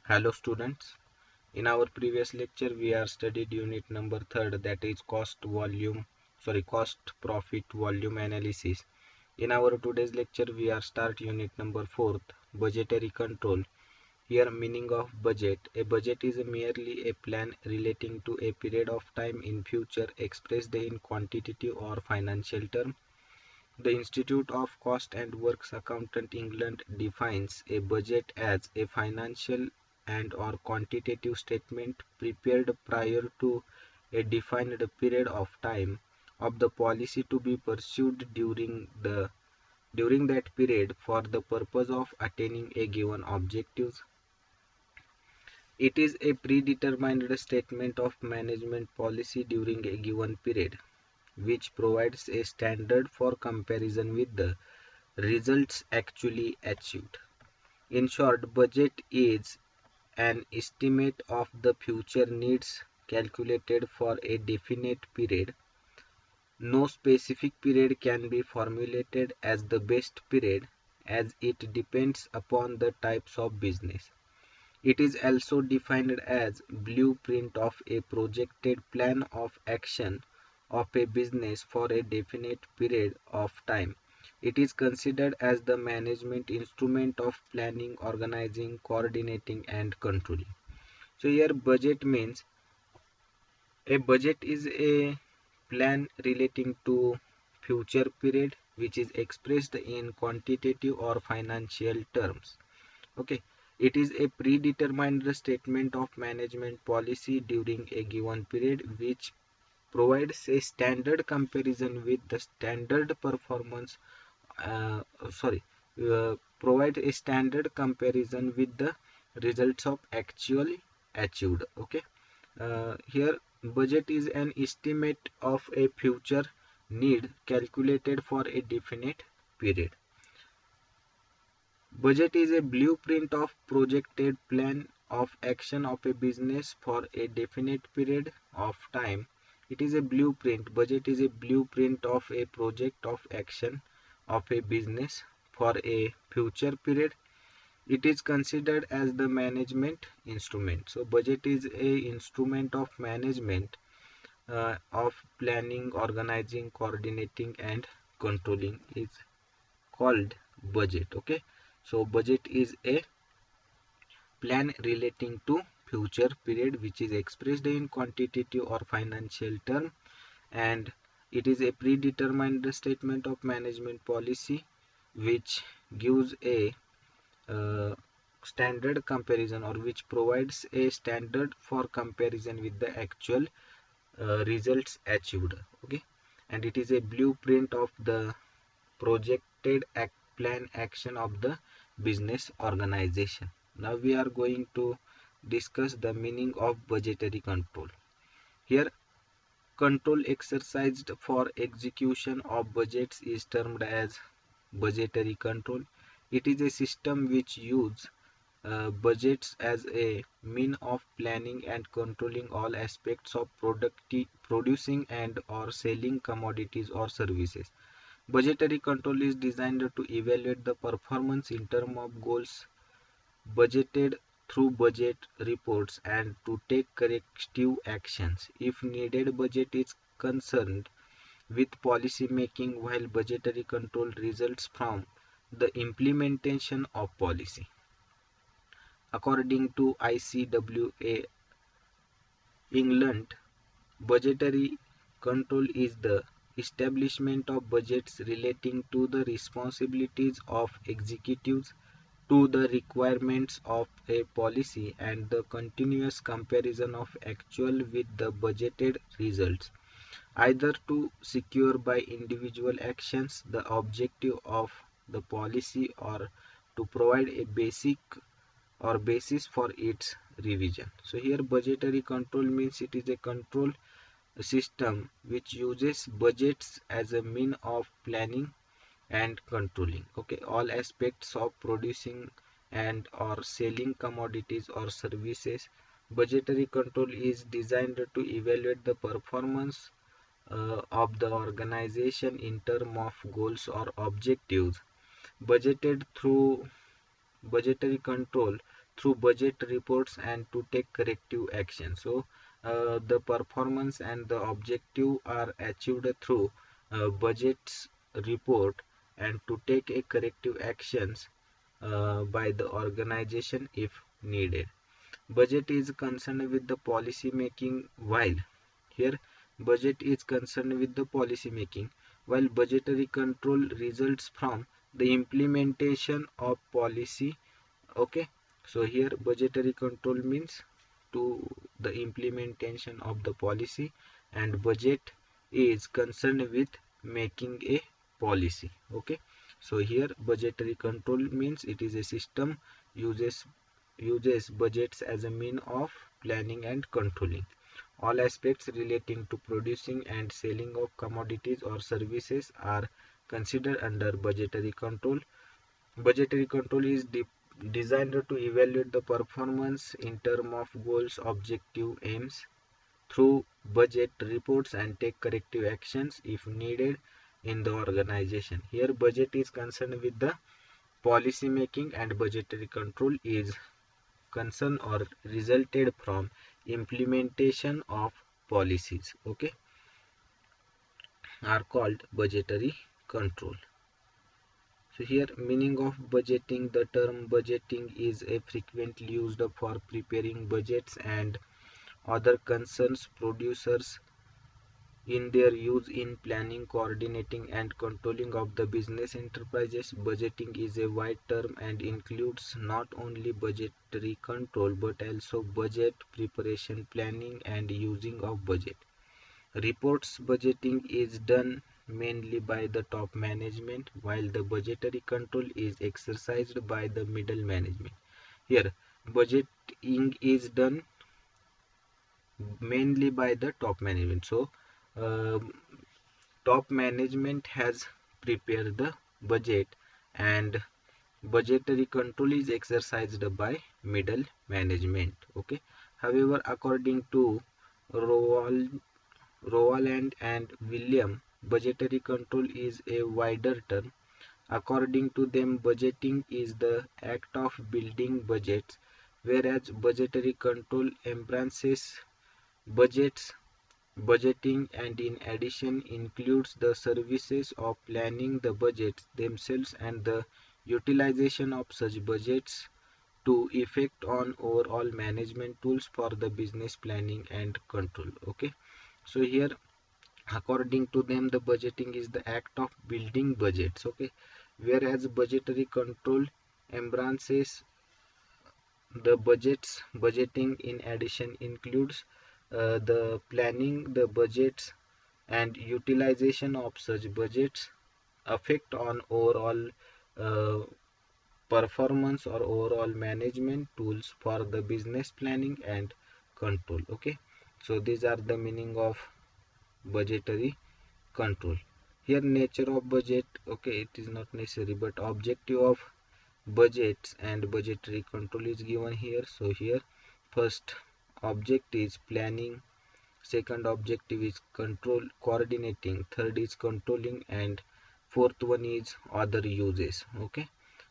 Hello students. In our previous lecture we are studied unit number 3rd, that is cost profit volume analysis. In our today's lecture we are start unit number 4th, budgetary control. Here meaning of budget. A budget is merely a plan relating to a period of time in future expressed in quantitative or financial term. The Institute of Cost and Works Accountant England defines a budget as a financial and/or quantitative statement prepared prior to a defined period of time of the policy to be pursued during that period for the purpose of attaining a given objective. It is a predetermined statement of management policy during a given period, which provides a standard for comparison with the results actually achieved. In short, budget is an estimate of the future needs calculated for a definite period. No specific period can be formulated as the best period, as it depends upon the types of business. It is also defined as blueprint of a projected plan of action of a business for a definite period of time. It is considered as the management instrument of planning, organizing, coordinating and controlling. So here budget means a budget is a plan relating to future period which is expressed in quantitative or financial terms. Okay, it is a predetermined statement of management policy during a given period which provides a standard comparison with the standard performance uh, sorry provide a standard comparison with the results of actually achieved. Okay, here budget is an estimate of a future need calculated for a definite period. Budget is a blueprint of projected plan of action of a business for a definite period of time. It is a blueprint. Budget is a blueprint of a project of action of a business for a future period. It is considered as the management instrument. So budget is a instrument of management of planning, organizing, coordinating and controlling is called budget. Okay, so budget is a plan relating to future period which is expressed in quantitative or financial term, and it is a predetermined statement of management policy which gives a uh, standard comparison or which provides a standard for comparison with the actual results achieved. Okay, and it is a blueprint of the projected plan action of the business organization. Now we are going to discuss the meaning of budgetary control. Here, control exercised for execution of budgets is termed as budgetary control. It is a system which uses budgets as a mean of planning and controlling all aspects of producing and or selling commodities or services. Budgetary control is designed to evaluate the performance in terms of goals budgeted through budget reports and to take corrective actions if needed. Budget is concerned with policy making, while budgetary control results from the implementation of policy. According to ICWA England, budgetary control is the establishment of budgets relating to the responsibilities of executives, to the requirements of a policy, and the continuous comparison of actual with the budgeted results, either to secure by individual actions the objective of the policy or to provide a basis for its revision. So here budgetary control means it is a control system which uses budgets as a mean of planning and controlling, okay, all aspects of producing and or selling commodities or services. Budgetary control is designed to evaluate the performance of the organization in terms of goals or objectives budgeted through budgetary control through budget reports and to take corrective action. So the performance and the objective are achieved through budgets report and to take a corrective actions by the organization if needed. Budget is concerned with the policy making, while here budget is concerned with the policy making, while budgetary control results from the implementation of policy. Okay, so here budgetary control means to the implementation of the policy, and budget is concerned with making a policy. Okay, so here budgetary control means it is a system uses budgets as a mean of planning and controlling all aspects relating to producing and selling of commodities or services are considered under budgetary control. Budgetary control is designed to evaluate the performance in terms of goals, objective, aims through budget reports and take corrective actions if needed in the organization. Here budget is concerned with the policy making and budgetary control is concerned or resulted from implementation of policies, okay, are called budgetary control. So here meaning of budgeting, the term budgeting is a frequently used for preparing budgets and other concerns producers in their use in planning, coordinating and controlling of the business enterprises. Budgeting is a wide term and includes not only budgetary control but also budget preparation, planning and using of budget. Reports budgeting is done mainly by the top management, while the budgetary control is exercised by the middle management. Here, budgeting is done mainly by the top management. So, uh, top management has prepared the budget and budgetary control is exercised by middle management. Okay. However, according to Rowland and William, budgetary control is a wider term. According to them, budgeting is the act of building budgets, whereas budgetary control embraces budgets, budgeting, and in addition includes the services of planning the budgets themselves and the utilization of such budgets to effect on overall management tools for the business planning and control. Okay, so here according to them the budgeting is the act of building budgets, okay, whereas budgetary control embraces the budgets. Budgeting in addition includes the planning the budgets and utilization of such budgets effect on overall uh, performance or overall management tools for the business planning and control. Okay, so these are the meaning of budgetary control. Here nature of budget, okay, it is not necessary, but objective of budgets and budgetary control is given here. So here first object is planning, second objective is control coordinating, third is controlling, and fourth one is other uses. Okay,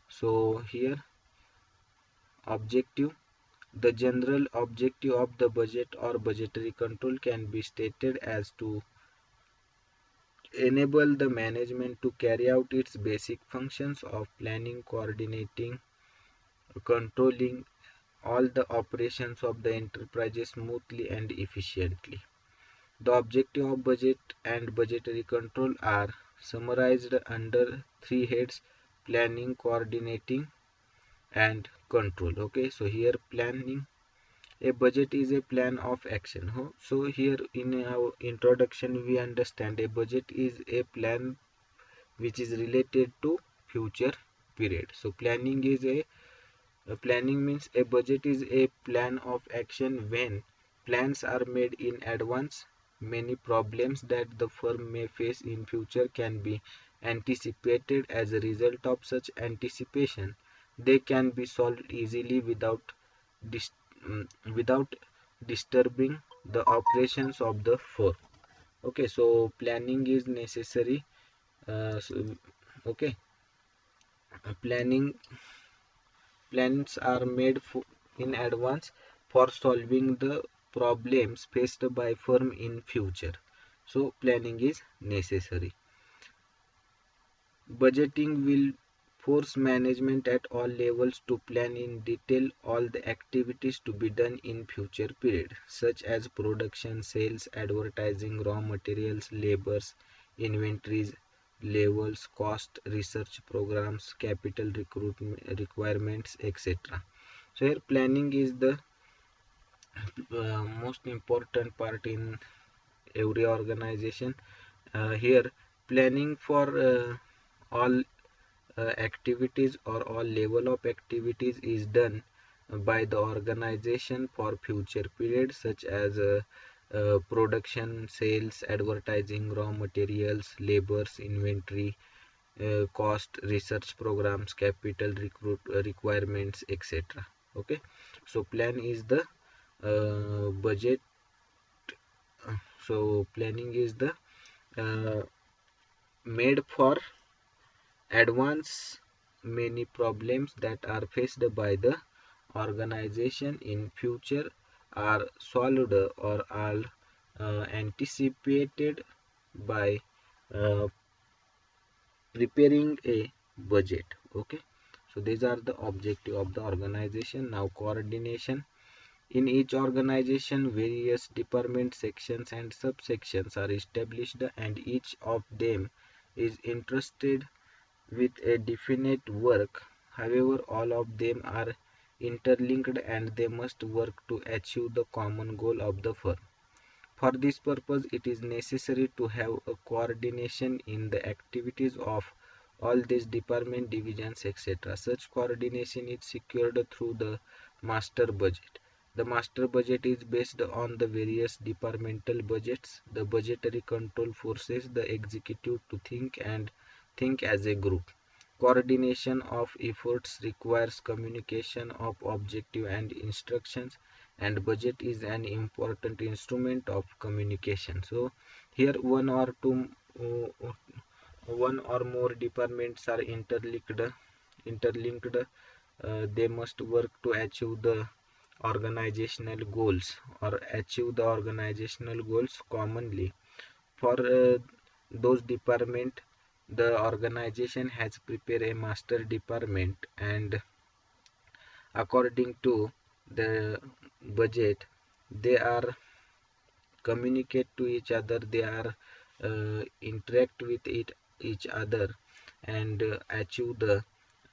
so here objective, the general objective of the budget or budgetary control can be stated as to enable the management to carry out its basic functions of planning, coordinating, controlling all the operations of the enterprise smoothly and efficiently. The objective of budget and budgetary control are summarized under three heads: planning, coordinating, and control. Okay, so here planning, a budget is a plan of action. So here in our introduction we understand a budget is a plan which is related to future period. So planning means a budget is a plan of action. When plans are made in advance, many problems that the firm may face in future can be anticipated. As a result of such anticipation, they can be solved easily dis- without disturbing the operations of the firm. Okay, so planning is necessary. Okay, planning plans are made in advance for solving the problems faced by firm in future. So planning is necessary. Budgeting will force management at all levels to plan in detail all the activities to be done in future period, such as production, sales, advertising, raw materials, labors, inventories, levels, cost, research programs, capital recruitment requirements, etc. So here planning is the most important part in every organization. Here planning for all activities or all level of activities is done by the organization for future periods, such as production, sales, advertising, raw materials, labors, inventory, cost, research programs, capital requirements, etc. Okay, so plan is the budget. So planning is the uh, made for advance many problems that are faced by the organization in future are solved or are anticipated by uh, preparing a budget. Okay, so these are the objective of the organization. Now coordination. In each organization, various department sections and subsections are established, and each of them is interested with a definite work. However, all of them are interlinked and they must work to achieve the common goal of the firm. For this purpose, it is necessary to have a coordination in the activities of all these department divisions, etc. Such coordination is secured through the master budget. The master budget is based on the various departmental budgets. The budgetary control forces the executive to think as a group. Coordination of efforts requires communication of objective and instructions, and budget is an important instrument of communication. So here one or more departments are interlinked. They must work to achieve the organizational goals or achieve the organizational goals commonly. For those department, the organization has prepared a master department, and according to the budget, they are communicate to each other, they are interact with each other and achieve the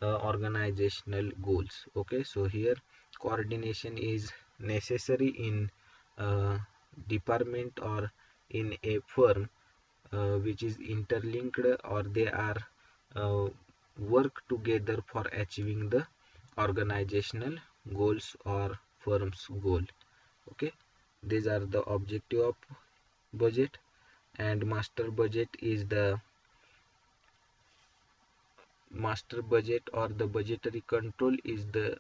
organizational goals. Okay, so here coordination is necessary in department or in a firm which is interlinked, or they are uh, work together for achieving the organizational goals or firm's goal. Okay, these are the objective of budget. And master budget or the budgetary control is the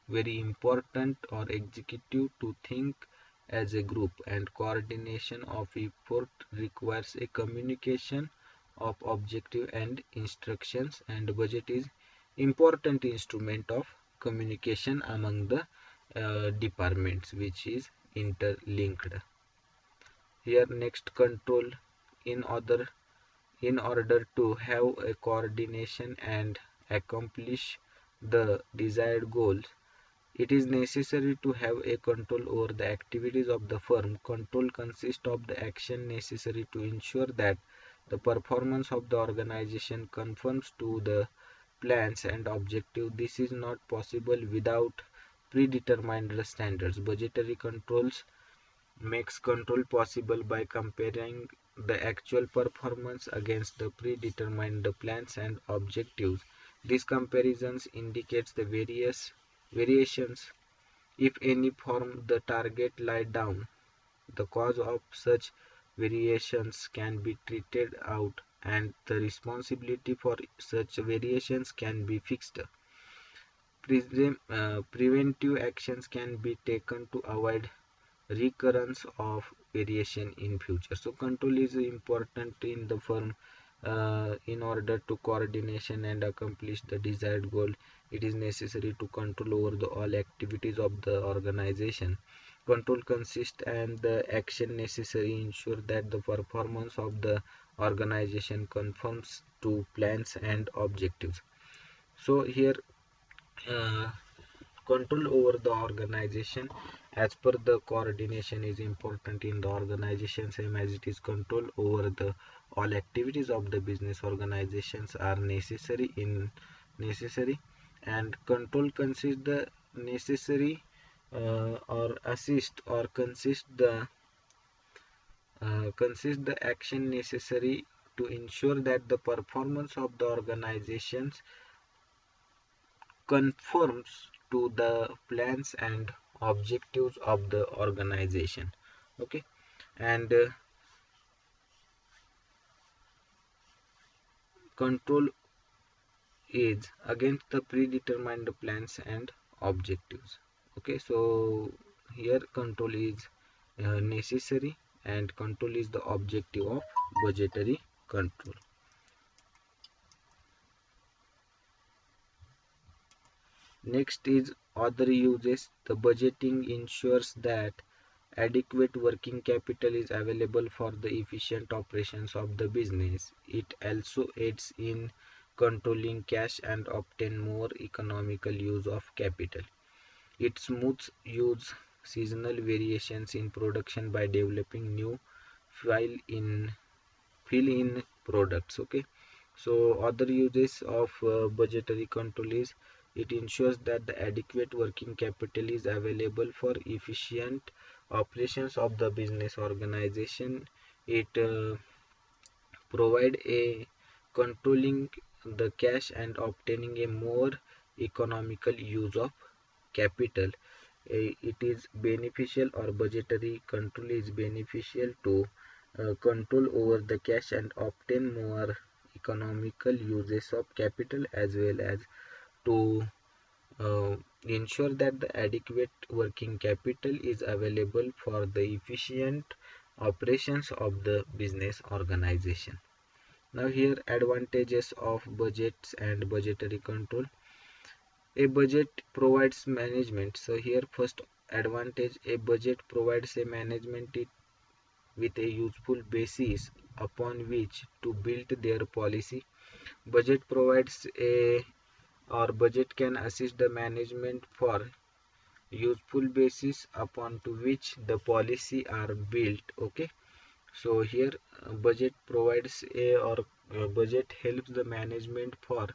very important or executive to think as a group, and coordination of effort requires a communication of objective and instructions, and budget is important instrument of communication among the departments which is interlinked. Here next control. in other in order to have a coordination and accomplish the desired goals, it is necessary to have a control over the activities of the firm. Control consists of the action necessary to ensure that the performance of the organization conforms to the plans and objectives. This is not possible without predetermined standards. Budgetary controls makes control possible by comparing the actual performance against the predetermined plans and objectives. These comparisons indicates the variations, if any, from the target lie down. The cause of such variations can be treated out, and the responsibility for such variations can be fixed. Preventive actions can be taken to avoid recurrence of variation in future. So control is important in the firm In order to coordination and accomplish the desired goal, it is necessary to control over all activities of the organization. Control consists and the action necessary ensure that the performance of the organization conforms to plans and objectives. So here, uh, control over the organization as per the coordination is important in the organization, same as it is control over the all activities of the business organizations are necessary, and control consists the necessary or assist or consist the action necessary to ensure that the performance of the organizations conforms to the plans and objectives of the organization. Okay, and control is against the predetermined plans and objectives. Okay, so here control is necessary, and control is the objective of budgetary control. Next is other uses. The budgeting ensures that adequate working capital is available for the efficient operations of the business. It also aids in controlling cash and obtain more economical use of capital. It smooths use seasonal variations in production by developing new fill in fill in products. Okay, so other uses of budgetary control is it ensures that the adequate working capital is available for efficient operations of the business organization. It provide a controlling the cash and obtaining a more economical use of capital. It is beneficial, or budgetary control is beneficial to control over the cash and obtain more economical uses of capital, as well as to uh, ensure that the adequate working capital is available for the efficient operations of the business organization. Now here, advantages of budgets and budgetary control. A budget provides management. So here, first advantage, a budget provides a management it with a useful basis upon which to build their policy. Budget provides a or budget can assist the management for useful basis upon to which the policy are built. Okay, so here budget provides a or budget helps the management for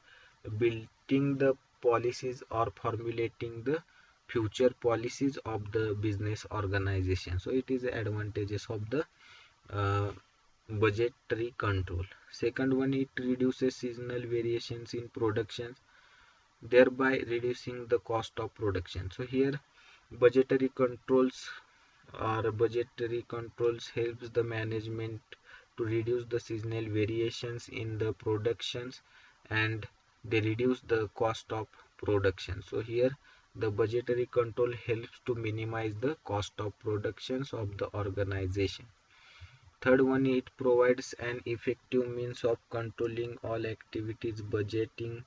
building the policies or formulating the future policies of the business organization. So it is the advantages of the uh, budgetary control. Second one, it reduces seasonal variations in production, thereby reducing the cost of production. So here budgetary controls helps the management to reduce the seasonal variations in the productions, and they reduce the cost of production. So here the budgetary control helps to minimize the cost of productions of the organization. Third one, it provides an effective means of controlling all activities. Budgets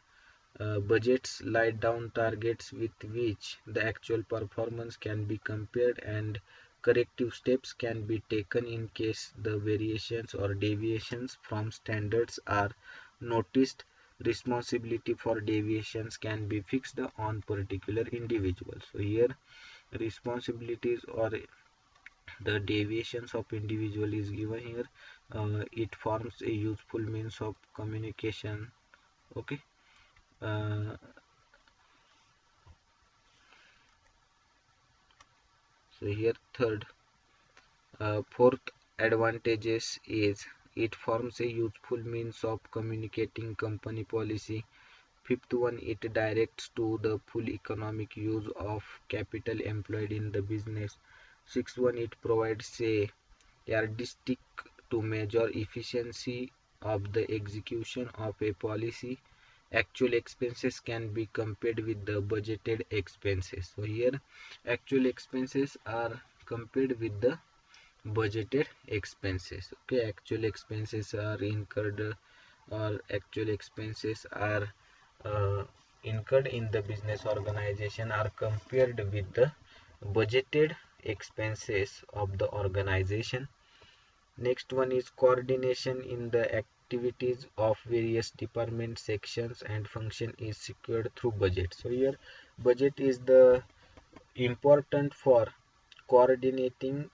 lay down targets with which the actual performance can be compared, and corrective steps can be taken in case the variations or deviations from standards are noticed. Responsibility for deviations can be fixed on particular individuals. So here responsibilities or the deviations of individual is given here. It forms a useful means of communication. Okay, uh, so here fourth advantages is it forms a useful means of communicating company policy. Fifth one, it directs to the full economic use of capital employed in the business. Sixth one, it provides a yardstick to measure efficiency of the execution of a policy. Actual expenses can be compared with the budgeted expenses. So here actual expenses are compared with the budgeted expenses. Okay, actual expenses are incurred or actual expenses are incurred in the business organization are compared with the budgeted expenses of the organization. Next one is coordination in the activities of various department sections and function is secured through budget. So here budget is the important for coordinating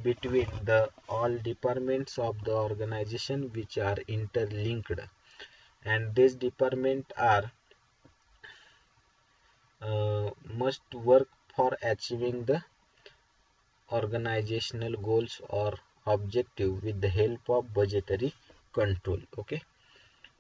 between the all departments of the organization which are interlinked, and these departments are must work for achieving the organizational goals or objective with the help of budgetary control. Okay,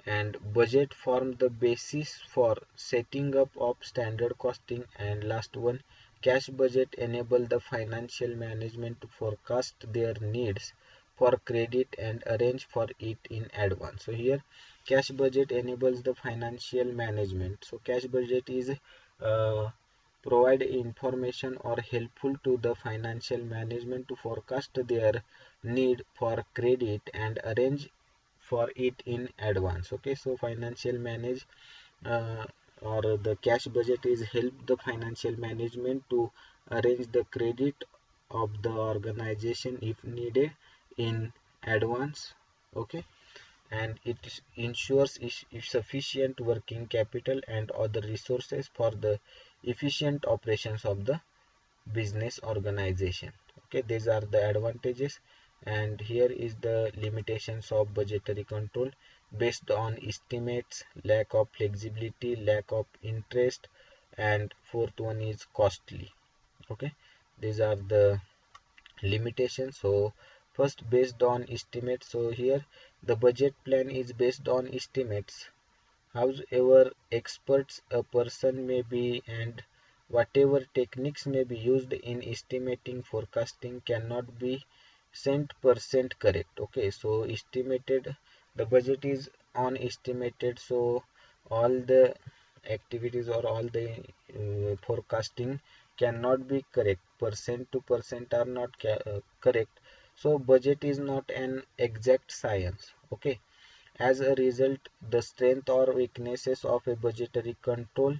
and budget form the basis for setting up of standard costing. And last one, cash budget enable the financial management to forecast their needs for credit and arrange for it in advance. So here cash budget enables the financial management. So cash budget is provide information or helpful to the financial management to forecast their need for credit and arrange for it in advance. Okay, so financial manage uh, or the cash budget is help the financial management to arrange the credit of the organization if needed in advance. Okay, and it ensures sufficient working capital and other resources for the efficient operations of the business organization. Okay, these are the advantages, and here is the limitations of budgetary control: based on estimates, lack of flexibility, lack of interest, and fourth one is costly. Okay, these are the limitations. So first, based on estimates. So here the budget plan is based on estimates. However experts a person may be and whatever techniques may be used in estimating forecasting cannot be 100% correct. Okay, so estimated, the budget is on estimated, so all the activities or all the forecasting cannot be correct. Percent to percent are not correct. So budget is not an exact science. Okay, as a result, the strength or weaknesses of a budgetary control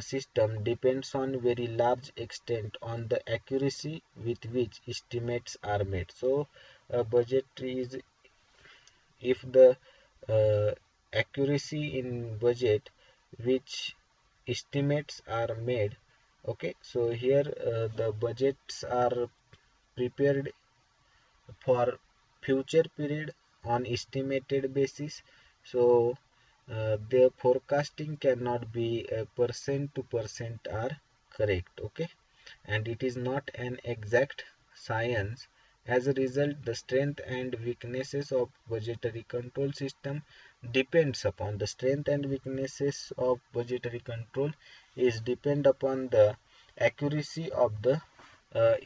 system depends on very large extent on the accuracy with which estimates are made. So, budget is, if the uh, accuracy in budget which estimates are made. Okay, so here the budgets are prepared for future period on estimated basis. So the forecasting cannot be percent to percent are correct. Okay, and it is not an exact science. As a result, the strength and weaknesses of budgetary control system depends upon the strength and weaknesses of budgetary control is depend upon the accuracy of the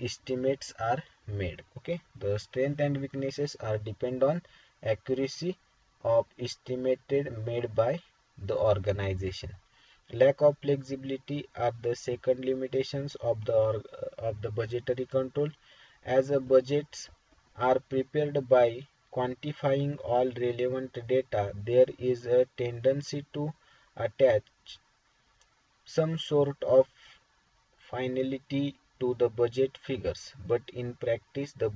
estimates are made. Okay, the strength and weaknesses are depend on accuracy of estimated made by the organization. Lack of flexibility are the second limitations of the budgetary control. As a budgets are prepared by quantifying all relevant data, there is a tendency to attach some sort of finality to the budget figures, but in practice the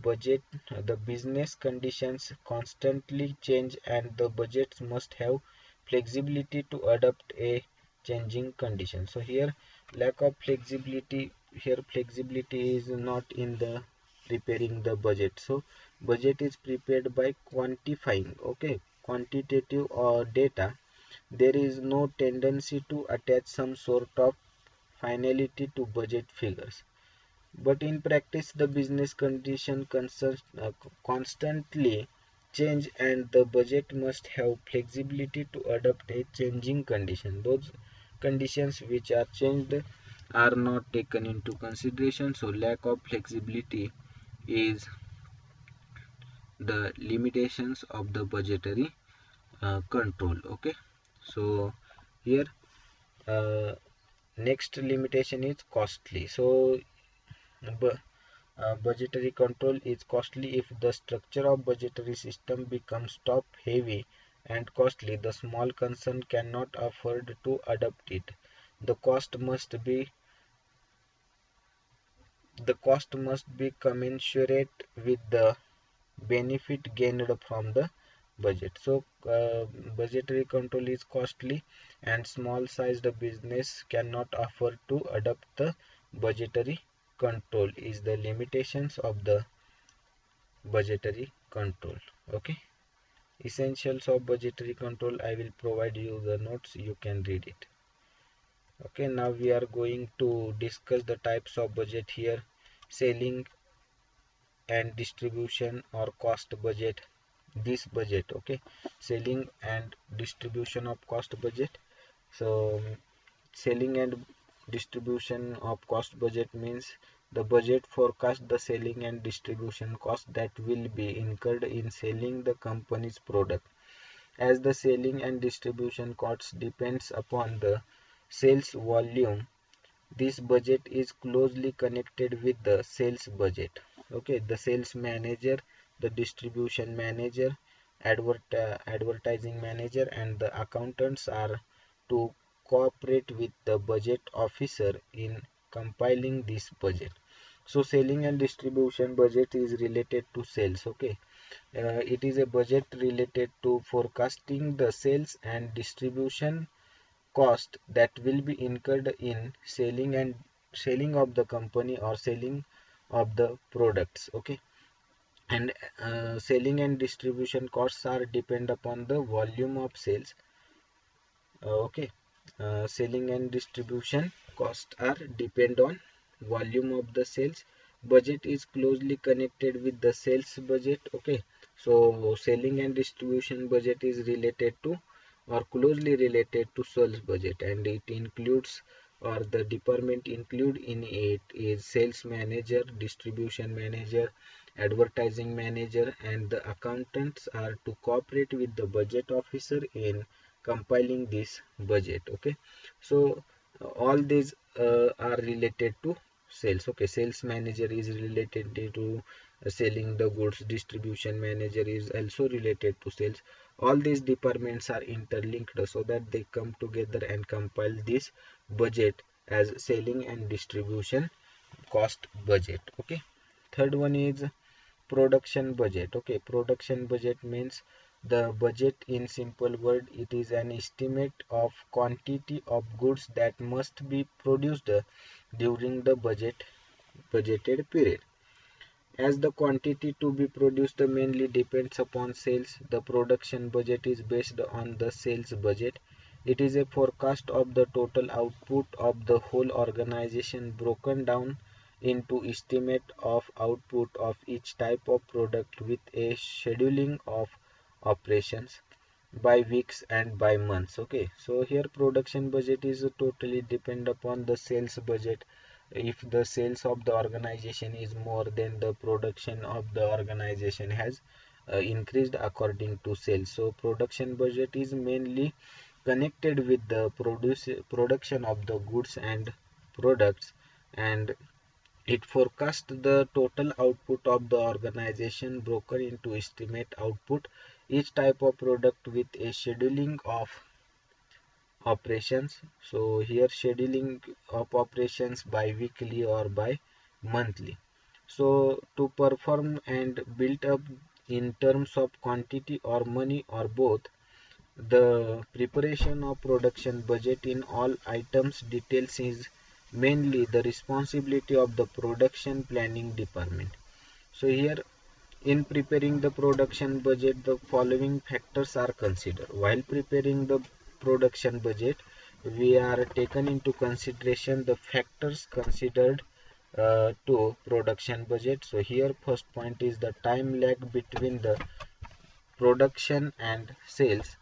business conditions constantly change and the budgets must have flexibility to adapt a changing condition. So here lack of flexibility, here flexibility is not in the preparing the budget. So budget is prepared by quantifying, okay, quantitative or data. There is no tendency to attach some sort of finality to budget figures, but in practice the business condition constantly change and the budget must have flexibility to adapt a changing condition. Those conditions which are changed are not taken into consideration. So lack of flexibility is the limitations of the budgetary control. Okay, so here uh, next limitation is costly. So budgetary control is costly if the structure of budgetary system becomes top heavy and costly, the small concern cannot afford to adopt it. The cost must be the cost must be commensurate with the benefit gained from the budget. So budgetary control is costly and small sized business cannot afford to adopt the budgetary control is the limitations of the budgetary control. Okay, essentials of budgetary control, I will provide you the notes, you can read it. Okay, now we are going to discuss the types of budget here. Selling and distribution or cost budget. This budget, okay, selling and distribution of cost budget. So selling and distribution of cost budget means the budget forecast the selling and distribution cost that will be incurred in selling the company's product. As the selling and distribution costs depends upon the sales volume, this budget is closely connected with the sales budget. Okay, the sales manager, the distribution manager, advertising manager, and the accountants are to cooperate with the budget officer in compiling this budget. So selling and distribution budget is related to sales. Okay, it is a budget related to forecasting the sales and distribution cost that will be incurred in selling of the company or selling of the products. Okay, and selling and distribution costs are depend upon the volume of sales. Okay, selling and distribution costs are depend on volume of the sales. Budget is closely connected with the sales budget. Okay, so selling and distribution budget is related to or closely related to sales budget, and it includes or the department include in it is sales manager, distribution manager, advertising manager, and the accountants are to cooperate with the budget officer in compiling this budget. Okay, so all these are related to sales. Okay, sales manager is related to selling the goods, distribution manager is also related to sales. All these departments are interlinked so that they come together and compile this budget as selling and distribution cost budget. Okay, third one is production budget. Okay, production budget means the budget, in simple word, it is an estimate of quantity of goods that must be produced during the budgeted period. As the quantity to be produced mainly depends upon sales, the production budget is based on the sales budget. It is a forecast of the total output of the whole organization broken down into estimate of output of each type of product with a scheduling of operations by weeks and by months. Okay, so here production budget is totally depend upon the sales budget. If the sales of the organization is more, then the production of the organization has increased according to sales. So production budget is mainly connected with the production of the goods and products, and it forecasts the total output of the organization broken into estimate output each type of product with a scheduling of operations. So here scheduling of operations by weekly or by monthly. So to perform and build up in terms of quantity or money or both, the preparation of production budget in all items details is mainly the responsibility of the production planning department. So here in preparing the production budget, the following factors are considered. While preparing the production budget, we are taken into consideration the factors considered to production budget. So here first point is the time lag between the production and sales.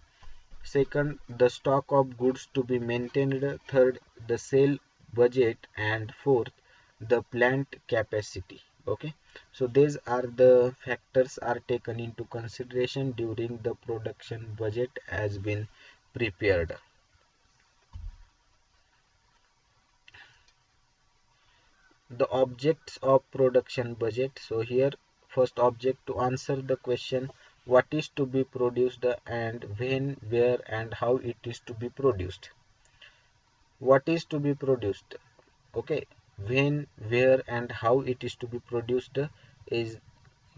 Second, the stock of goods to be maintained. Third, the sale budget. And fourth, the plant capacity. Okay, so these are the factors are taken into consideration during the production budget has been prepared. The objects of production budget. So here first object, to answer the question what is to be produced and when, where and how it is to be produced. What is to be produced? Okay, when, where and how it is to be produced is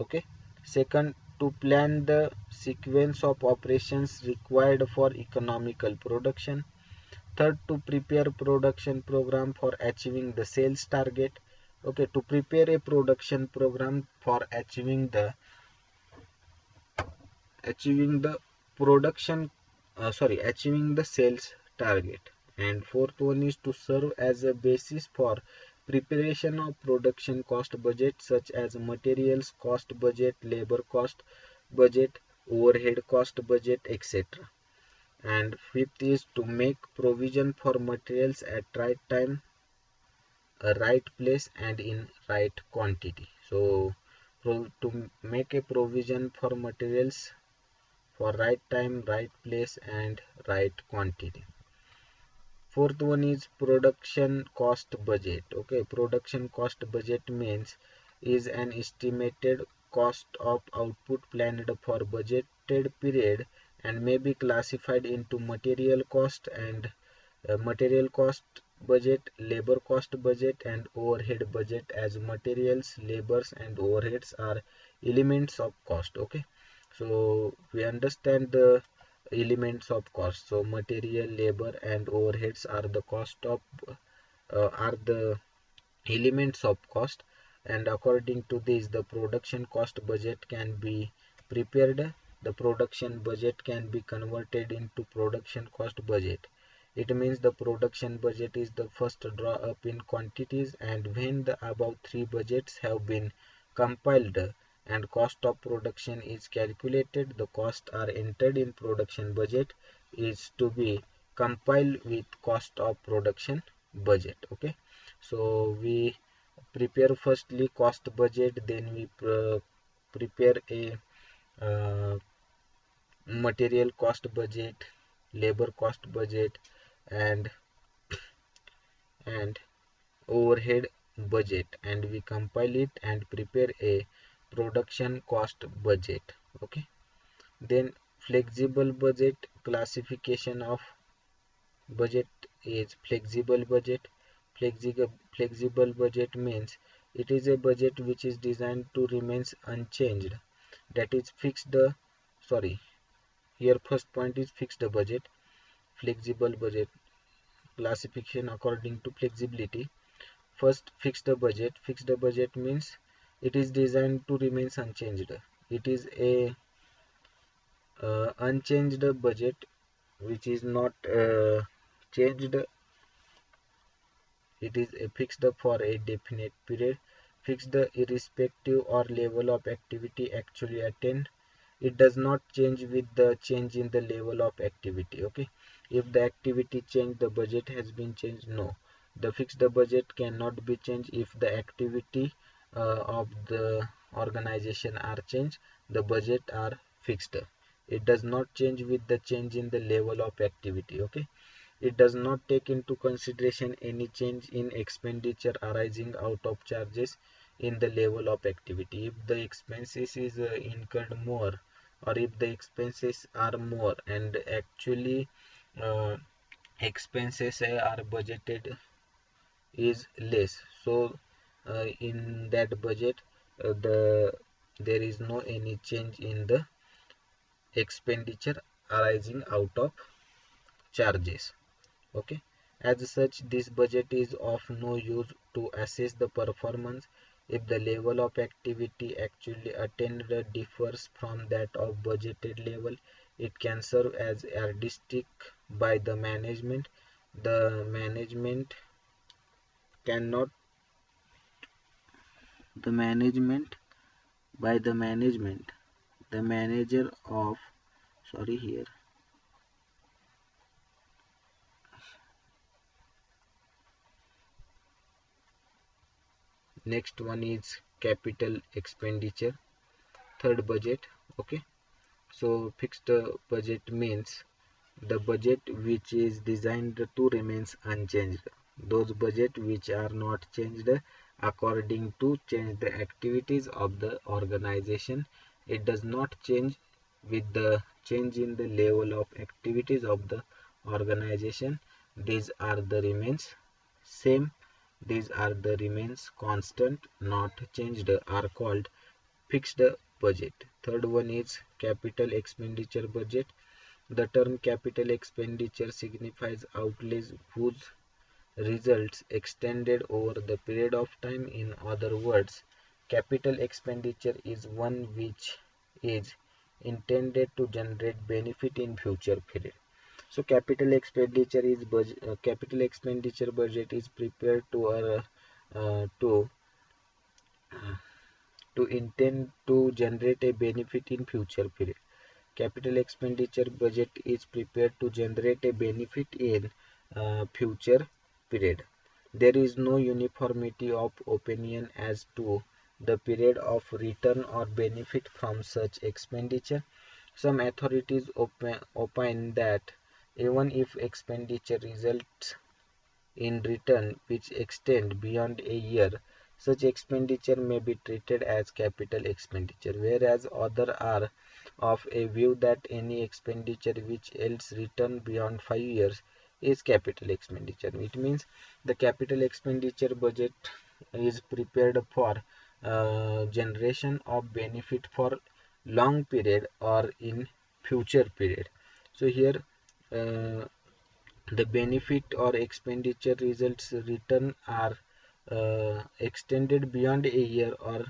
okay. Second, to plan the sequence of operations required for economical production. Third, to prepare production program for achieving the sales target. Okay, to prepare a production program for achieving the production achieving the sales target. And fourth one is to serve as a basis for preparation of production cost budget, such as materials cost budget, labor cost budget, overhead cost budget, etc. And fifth is to make provision for materials at right time, a right place and in right quantity. So to make a provision for materials for right time, right place and right quantity. Fourth one is production cost budget. Okay, production cost budget means is an estimated cost of output planned for budgeted period and may be classified into material cost and material cost budget, labor cost budget and overhead budget, as materials, labors and overheads are elements of cost. Okay, so we understand the elements of cost. So material, labor and overheads are the cost of are the elements of cost, and according to this the production cost budget can be prepared. The production budget can be converted into production cost budget. It means the production budget is the first draw up in quantities, and when the above three budgets have been compiled and cost of production is calculated, the costs are entered in production budget is to be compiled with cost of production budget. Okay, so we prepare firstly cost budget, then we prepare a uh, material cost budget, labor cost budget and and overhead budget, and we compile it and prepare a production cost budget. Okay, then flexible budget. Classification of budget is flexible budget. Flexible budget means it is a budget which is designed to remain unchanged, that is fixed the sorry here first point is fixed budget. Flexible budget classification according to flexibility. First, fixed budget. Fixed budget means it is designed to remain unchanged. It is a unchanged budget which is not changed. It is a fixed for a definite period. Fixed irrespective or level of activity actually attained. It does not change with the change in the level of activity. Okay, if the activity change, the budget has been changed. No, the fixed budget cannot be changed. If the activity of the organization are changed, the budget are fixed. It does not change with the change in the level of activity. Okay, it does not take into consideration any change in expenditure arising out of charges in the level of activity. If the expenses is incurred more, or if the expenses are more and actually uh, expenses are budgeted is less, so in that budget there is no any change in the expenditure arising out of charges. Okay, as such this budget is of no use to assess the performance if the level of activity actually attained differs from that of budgeted level. It can serve as a yardstick by the management. The management cannot the management by the management the manager of sorry here next one is capital expenditure. Third, budget. Okay, so fixed budget means the budget which is designed to remains unchanged. Those budget which are not changed according to change the activities of the organization. It does not change with the change in the level of activities of the organization. These are the remains same, these are the remains constant, not changed, are called fixed budget. Third one is capital expenditure budget. The term capital expenditure signifies outlays whose results extended over the period of time. In other words, capital expenditure is one which is intended to generate benefit in future period. So capital expenditure budget is prepared to intend to generate a benefit in future period. Capital expenditure budget is prepared to generate a benefit in future period. There is no uniformity of opinion as to the period of return or benefit from such expenditure. Some authorities opine that even if expenditure results in return which extend beyond a year, such expenditure may be treated as capital expenditure, whereas others are of a view that any expenditure which yields return beyond 5 years is capital expenditure. It means the capital expenditure budget is prepared for generation of benefit for long period or in future period. So here uh, the benefit or expenditure results return are extended beyond a year or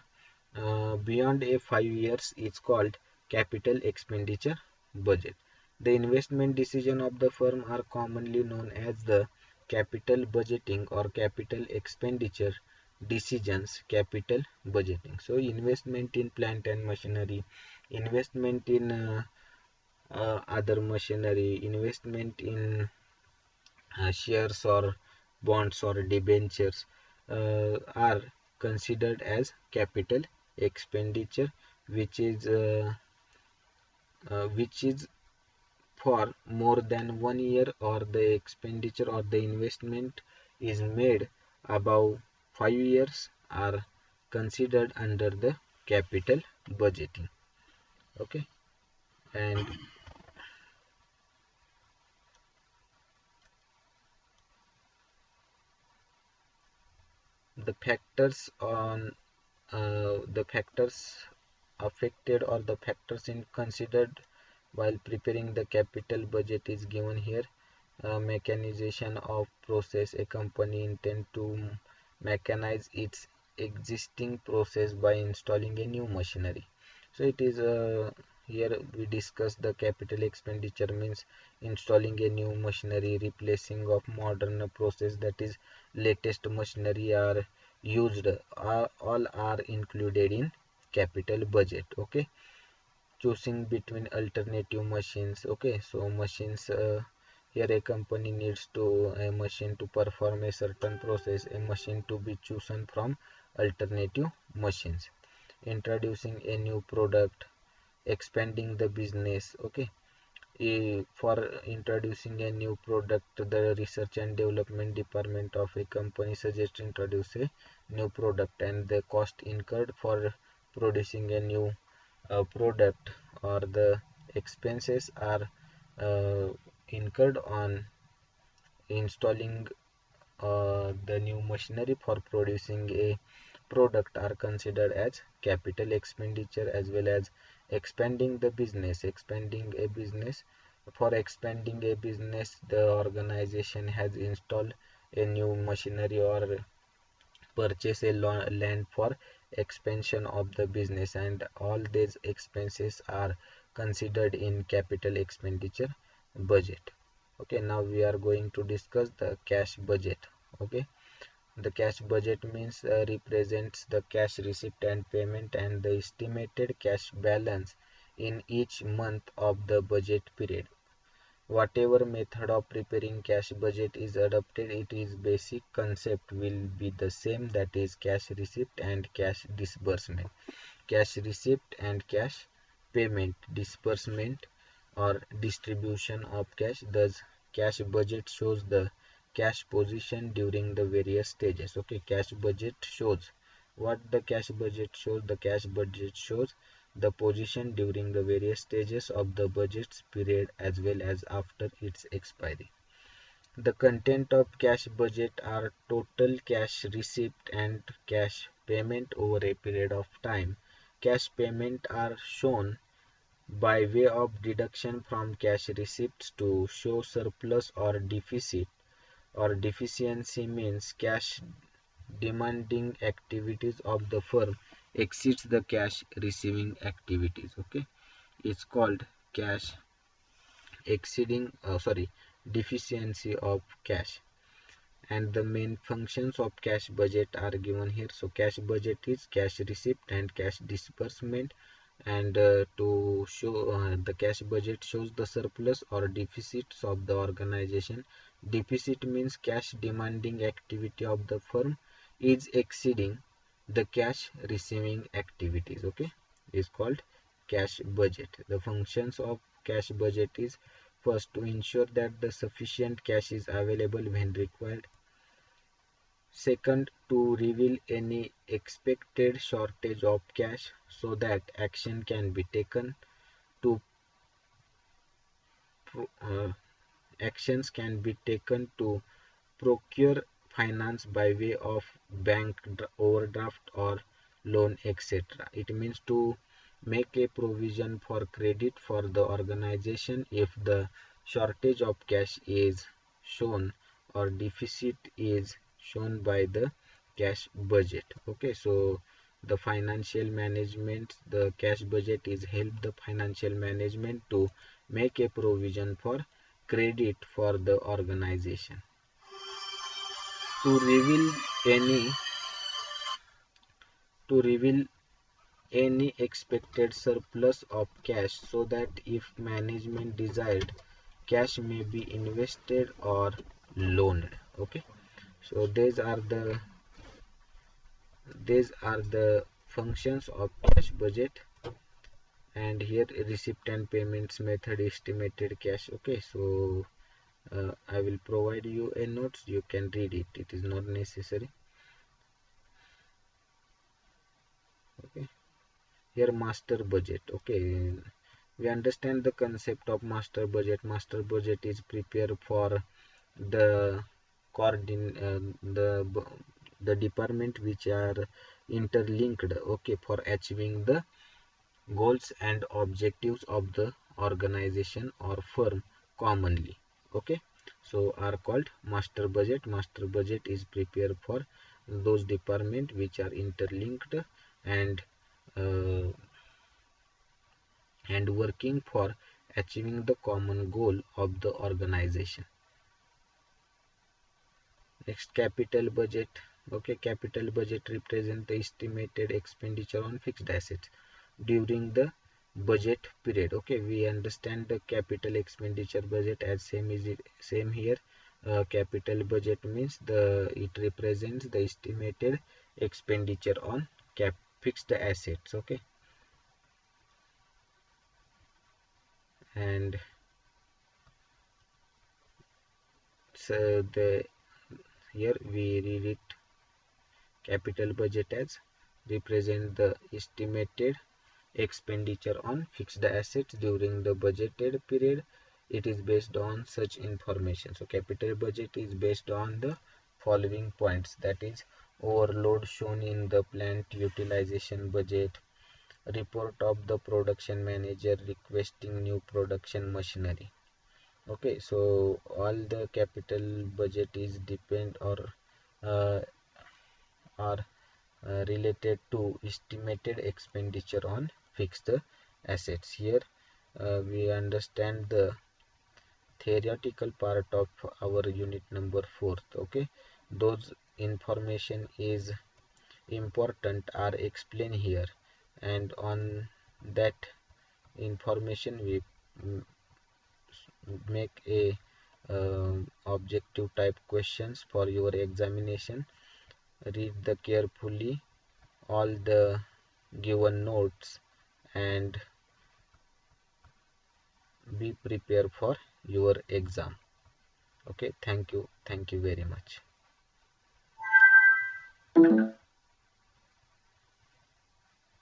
beyond a 5 years is called capital expenditure budget. The investment decision of the firm are commonly known as the capital budgeting or capital expenditure decisions. Capital budgeting, so investment in plant and machinery, investment in other machinery, investment in shares or bonds or debentures are considered as capital expenditure, which is for more than 1 year, or the expenditure or the investment is made above 5 years, are considered under the capital budgeting. Okay, and the factors on the factors affected or the factors in considered while preparing the capital budget is given here. Mechanization of process. A company intend to mechanize its existing process by installing a new machinery. So it is here we discuss the capital expenditure means installing a new machinery, replacing of modern process, that is latest machinery are used, all are included in capital budget. Okay, choosing between alternative machines. Okay, so machines, here a company needs to a machine to perform a certain process, a machine to be chosen from alternative machines. Introducing a new product, expanding the business. Okay, for introducing a new product, the research and development department of a company suggests introduce a new product, and the cost incurred for producing a new product or the expenses are uh, incurred on installing the new machinery for producing a product are considered as capital expenditure. As well as expanding the business. For expanding a business, the organization has installed a new machinery or purchase a land for expansion of the business, and all these expenses are considered in capital expenditure budget. Okay, now we are going to discuss the cash budget. Okay, the cash budget means represents the cash receipt and payment and the estimated cash balance in each month of the budget period. Whatever method of preparing cash budget is adopted, its basic concept will be the same, that is cash receipt and cash disbursement. Cash receipt and cash payment, disbursement or distribution of cash. Thus cash budget shows the cash position during the various stages. Okay, cash budget shows what the cash budget shows. The cash budget shows the position during the various stages of the budget's period as well as after its expiry. The content of cash budget are total cash receipt and cash payment over a period of time. Cash payment are shown by way of deduction from cash receipts to show surplus or deficit, or deficiency means cash demanding activities of the firm exceeds the cash receiving activities. Okay, it's called cash exceeding deficiency of cash. And the main functions of cash budget are given here. So cash budget is cash receipt and cash disbursement, and to show the cash budget shows the surplus or deficits of the organization. Deficit means cash demanding activity of the firm is exceeding the cash receiving activities. Okay, is called cash budget. The functions of cash budget is: first, to ensure that the sufficient cash is available when required. Second, to reveal any expected shortage of cash so that action can be taken to uh, actions can be taken to procure finance by way of bank overdraft or loan, etc. It means to make a provision for credit for the organization if the shortage of cash is shown or deficit is shown by the cash budget. Okay, so the financial management, the cash budget is help the financial management to make a provision for credit for the organization. To reveal any to reveal any expected surplus of cash so that if management desired, cash may be invested or loaned. Okay, so these are the functions of cash budget. And here receipt and payments method, estimated cash. Okay, so I will provide you a notes, you can read it, it is not necessary. Okay, here master budget. Okay, we understand the concept of master budget. Master budget is prepared for the the department which are interlinked, okay, for achieving the goals and objectives of the organization or firm commonly. Okay, so are called master budget. Master budget is prepared for those departments which are interlinked and uh, working for achieving the common goal of the organization. Next, capital budget. Okay, capital budget represents the estimated expenditure on fixed assets during the budget period. Okay, we understand the capital expenditure budget as same here. Capital budget means it represents the estimated expenditure on fixed assets. Okay, and so here we read it, capital budget as represent the estimated expenditure on fixed assets during the budgeted period. It is based on such information. So capital budget is based on the following points, that is overload shown in the plant utilization budget, report of the production manager requesting new production machinery. Okay, so all the capital budget is depend or uh, are related to estimated expenditure on fixed assets. Here we understand the theoretical part of our unit number 4. Okay, those information is important are explained here, and on that information we make a objective type questions for your examination. Read the carefully all the given notes and be prepared for your exam. Okay, thank you very much.